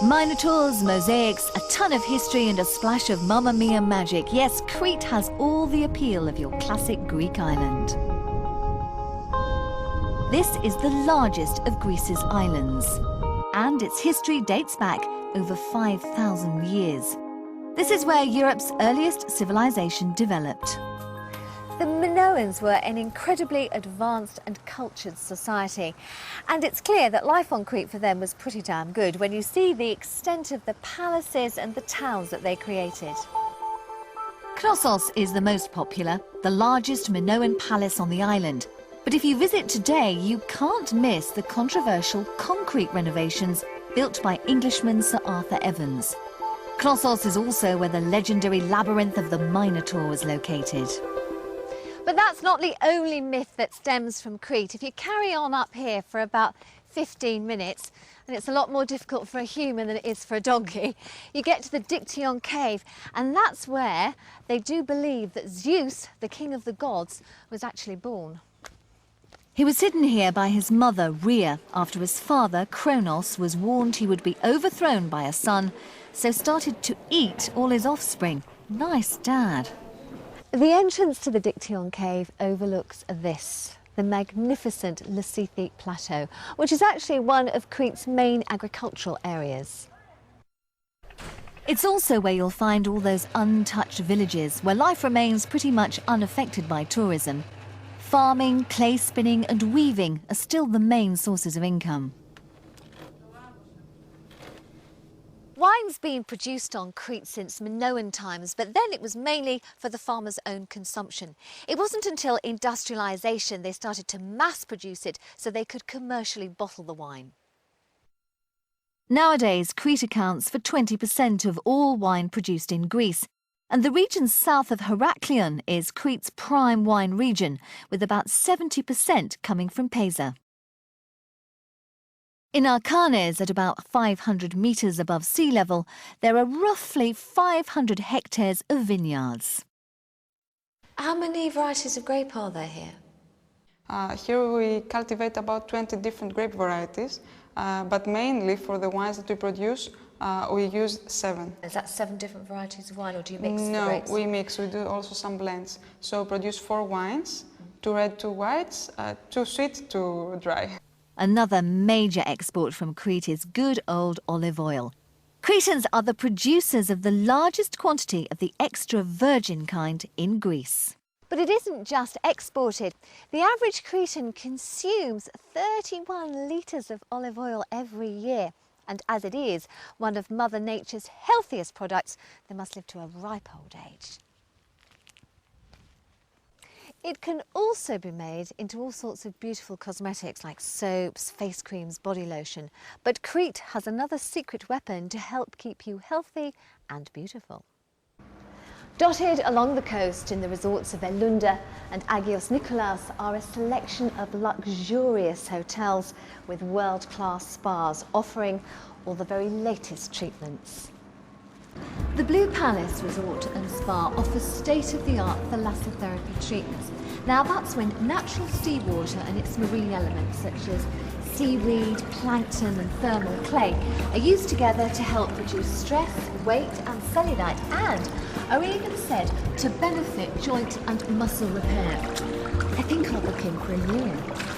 Minotaurs, mosaics, a ton of history and a splash of Mamma Mia magic. Yes, Crete has all the appeal of your classic Greek island. This is the largest of Greece's islands, and its history dates back over 5,000 years. This is where Europe's earliest civilization developed. The Minoans were an incredibly advanced and cultured society, and it's clear that life on Crete for them was pretty damn good when you see the extent of the palaces and the towns that they created. Knossos is the most popular, the largest Minoan palace on the island. But if you visit today, you can't miss the controversial concrete renovations built by Englishman Sir Arthur Evans. Knossos is also where the legendary labyrinth of the Minotaur was located. But that's not the only myth that stems from Crete. If you carry on up here for about 15 minutes, and it's a lot more difficult for a human than it is for a donkey, you get to the Dictyon cave, and that's where they do believe that Zeus, the king of the gods, was actually born. He was hidden here by his mother, Rhea, after his father, Kronos, was warned he would be overthrown by a son, so started to eat all his offspring. Nice dad. The entrance to the Dictyon cave overlooks this, the magnificent Lassithi Plateau, which is actually one of Crete's main agricultural areas. It's also where you'll find all those untouched villages where life remains pretty much unaffected by tourism. Farming, clay spinning and weaving are still the main sources of income. Wine's been produced on Crete since Minoan times, but then it was mainly for the farmers' own consumption. It wasn't until industrialisation they started to mass produce it so they could commercially bottle the wine. Nowadays, Crete accounts for 20% of all wine produced in Greece, and the region south of Heraklion is Crete's prime wine region, with about 70% coming from Pisa. In Arcanes, at about 500 metres above sea level, there are roughly 500 hectares of vineyards. How many varieties of grape are there here? Here we cultivate about 20 different grape varieties, but mainly for the wines that we produce, we use 7. Is that 7 different varieties of wine, or do you mix the grapes? No, we mix. We do also some blends. So produce 4 wines, 2 red, 2 whites, 2 sweet, 2 dry. Another major export from Crete is good old olive oil. Cretans are the producers of the largest quantity of the extra virgin kind in Greece. But it isn't just exported. The average Cretan consumes 31 litres of olive oil every year. And as it is one of Mother Nature's healthiest products, they must live to a ripe old age. It can also be made into all sorts of beautiful cosmetics like soaps, face creams, body lotion. But Crete has another secret weapon to help keep you healthy and beautiful. Dotted along the coast in the resorts of Elunda and Agios Nikolaos are a selection of luxurious hotels with world-class spas offering all the very latest treatments. The Blue Palace Resort and Spa offers state-of-the-art thalassotherapy treatments. Now that's when natural seawater and its marine elements such as seaweed, plankton and thermal clay are used together to help reduce stress, weight and cellulite, and are even said to benefit joint and muscle repair. I think I'll book in for a new one.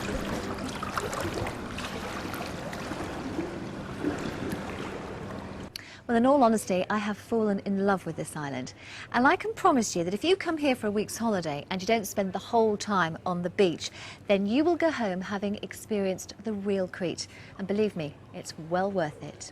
Well, in all honesty, I have fallen in love with this island. And I can promise you that if you come here for a week's holiday and you don't spend the whole time on the beach, then you will go home having experienced the real Crete. And believe me, it's well worth it.